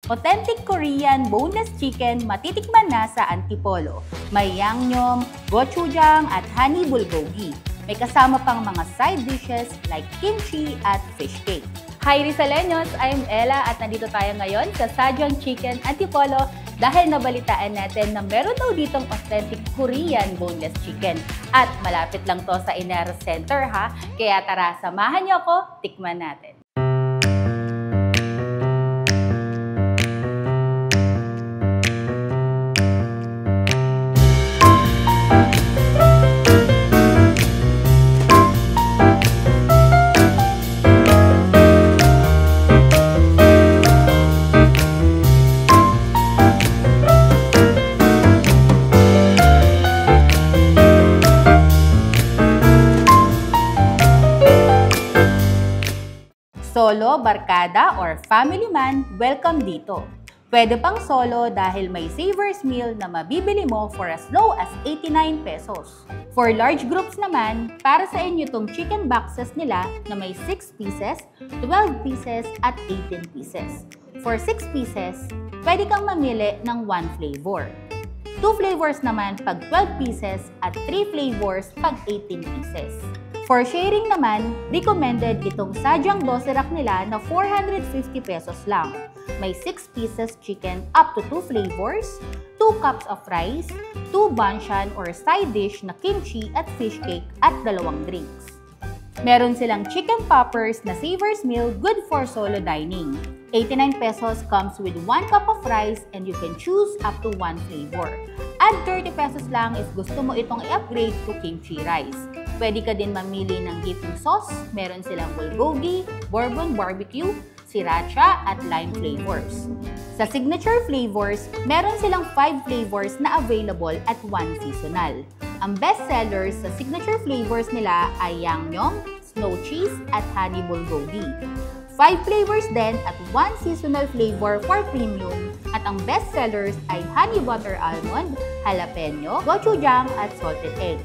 Authentic Korean boneless chicken matitikman na sa Antipolo. May yangnyeom, gochujang at honey bulgogi. May kasama pang mga side dishes like kimchi at fish cake. Hi Rizaleños! I'm Ella at nandito tayo ngayon sa Sadyang Chicken Antipolo dahil nabalitaan natin na meron daw ditong authentic Korean boneless chicken. At malapit lang to sa Inera Center ha, kaya tara samahan niyo ako, tikman natin. Solo, barkada, or family man, welcome dito. Pwede pang solo dahil may Savers Meal na mabibili mo for as low as 89 pesos. For large groups naman, para sa inyo tong chicken boxes nila na may 6 pieces, 12 pieces, at 18 pieces. For 6 pieces, pwede kang mamili ng 1 flavor. 2 flavors naman pag 12 pieces at 3 flavors pag 18 pieces. For sharing naman, recommended itong Sadyang Doserac nila na 450 pesos lang. May 6 pieces chicken up to 2 flavors, 2 cups of rice, 2 banchan or side dish na kimchi at fish cake at 2 drinks. Meron silang chicken poppers na Savers Meal good for solo dining. 89 pesos comes with 1 cup of rice and you can choose up to 1 flavor. Add 30 pesos lang if gusto mo itong i-upgrade to kimchi rice. Pwede ka din mamili ng dipping sauce. Meron silang bulgogi, bourbon barbecue, sriracha at lime flavors. Sa signature flavors, meron silang 5 flavors na available at 1 seasonal. Ang best sellers sa signature flavors nila ay yangnyeom, snow cheese at honey bulgogi. 5 flavors din at 1 seasonal flavor for premium at ang best sellers ay honey butter almond, jalapeno, gochujang at salted egg.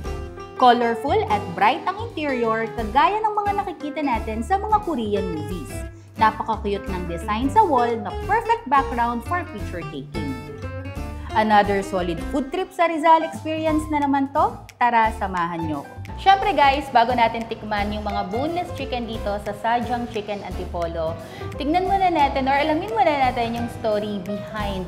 Colorful at bright ang interior kagaya ng mga nakikita natin sa mga Korean movies. Napaka-cute ng design sa wall na perfect background for picture taking. Another solid food trip sa Rizal experience na naman to. Tara, samahan nyo ko. Syempre guys, bago natin tikman yung mga boneless chicken dito sa Sadyang Chicken Antipolo, tignan muna natin or alamin muna natin yung story behind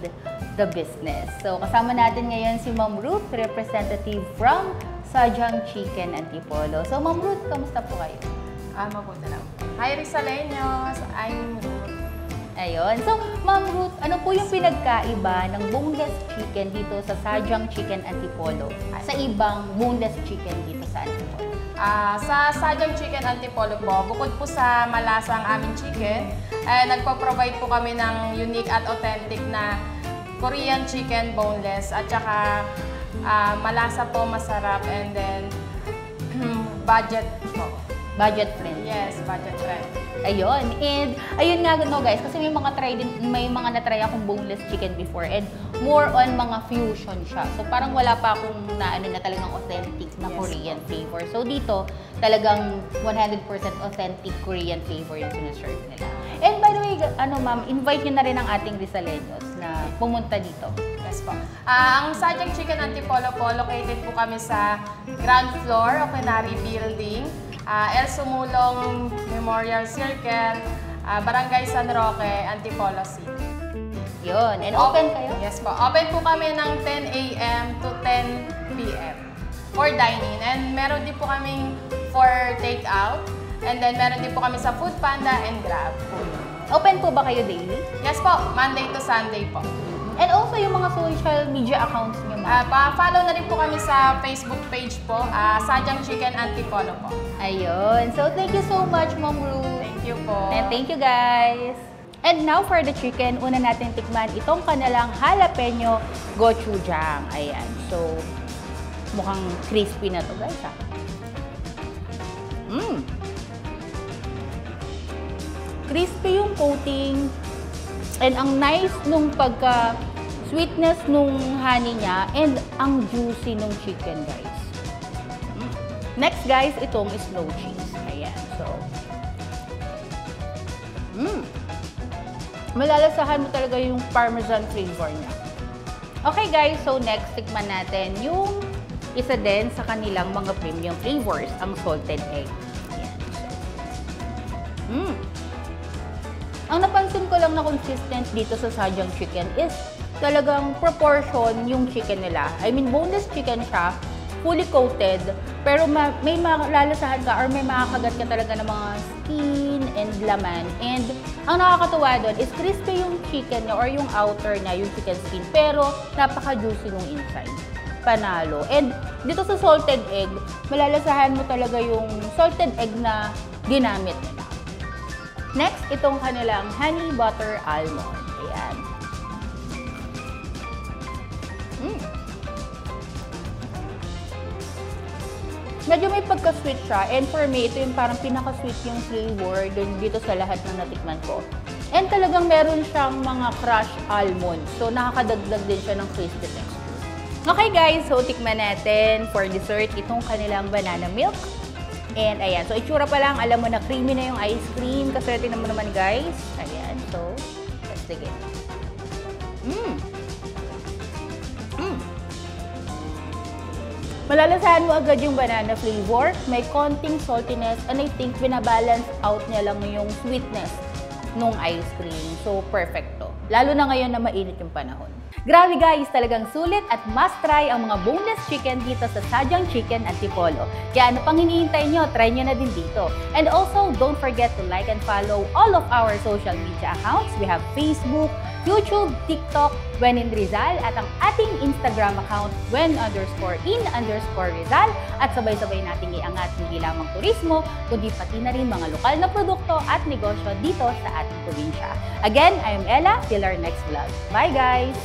the business. So kasama natin ngayon si Ma'am Ruth, representative from Sadyang Chicken Antipolo. So, Ma'am Ruth, kamusta po kayo? Mabuti lang. Hi, Rizaleños! I'm Ruth. Ayun. So, Ma'am Ruth, ano po yung pinagkaiba ng boneless chicken dito sa Sadyang Chicken Antipolo sa ibang boneless chicken dito sa Antipolo? Sa Sadyang Chicken Antipolo po, bukod po sa malasang aming chicken, nagpo-provide po kami ng unique at authentic na Korean chicken boneless at saka malasa po, masarap, and then budget po. Budget friendly. Yes, budget friendly. Ayun. And ayun nga no guys, kasi may mga na-try akong boneless chicken before and more on mga fusion siya. So parang wala pa akong na talagang authentic na Korean flavor. So dito, talagang 100% authentic Korean flavor yung sinaserve nila. And by the way, ma'am, invite nyo na rin ang ating Rizaleños na pumunta dito. Yes po. Ang Sadyang Chicken Antipolo po, located po kami sa ground floor of Canary Building, El Sumulong Memorial Circle, Barangay San Roque, Antipolo City. Yun. And open kayo? Yes po. Open po kami ng 10 a.m. to 10 p.m. for dining. And meron din po kaming for take-out. And then meron din po kami sa Food Panda and Grab. Open po ba kayo daily? Yes po. Monday to Sunday po. And also yung mga social media accounts niyo, ma'am. Pa-follow na rin po kami sa Facebook page po, Sadyang Chicken Antipolo po. Ayun. So, thank you so much, Ma'am Ruth. Thank you po. And thank you, guys. And now for the chicken, una natin tikman itong kanilang jalapeno gochujang. Ayan. So, mukhang crispy na to, guys, ha? Crispy yung coating. And ang nice nung sweetness nung honey niya and ang juicy nung chicken, guys. Next, guys, itong snow cheese. Ayan. So, malalasahan mo talaga yung parmesan flavor niya. Okay guys, so next tikman natin yung isa din sa kanilang mga premium flavors, ang salted egg. Ayan. Ang napansin ko lang na consistent dito sa Sadyang Chicken is talagang proportion yung chicken nila. I mean, boneless chicken siya, fully coated, pero may malalasahan ka or may makakagat ka talaga ng mga skin and laman. And ang nakakatuwa doon is crispy yung chicken niya or yung outer niya, yung chicken skin, pero napaka-juicy nung inside. Panalo. And dito sa salted egg, malalasahan mo talaga yung salted egg na ginamit nila. Next, itong kanilang honey butter almond. Ayan. Medyo may pagka-sweet siya. And for me, ito yung parang pinaka-sweet yung flavor dun dito sa lahat ng natikman ko. And talagang meron siyang mga crushed almond. So, nakakadagdag din siya ng crispy texture. Okay guys, so tikman natin for dessert itong kanilang banana milk. And ayan, so itsura pa lang, alam mo na creamy na yung ice cream. Kasi tingnan mo naman guys. Ayan, so let's dig in. Malalasahan mo agad yung banana flavor. May konting saltiness and I think binabalance out niya lang yung sweetness nung ice cream. So perfect to. Lalo na ngayon na mainit yung panahon. Grabe guys, talagang sulit at must try ang mga boneless chicken dito sa Sadyang Chicken Antipolo. Kaya ano pang hinihintay nyo, try nyo na din dito. And also, don't forget to like and follow all of our social media accounts. We have Facebook, YouTube, TikTok, When in Rizal, at ang ating Instagram account, When_in_Rizal. At sabay-sabay nating iangat hindi lamang turismo, kundi pati na rin mga lokal na produkto at negosyo dito sa ating probinsya. Again, I'm Ella. Till our next vlog. Bye guys!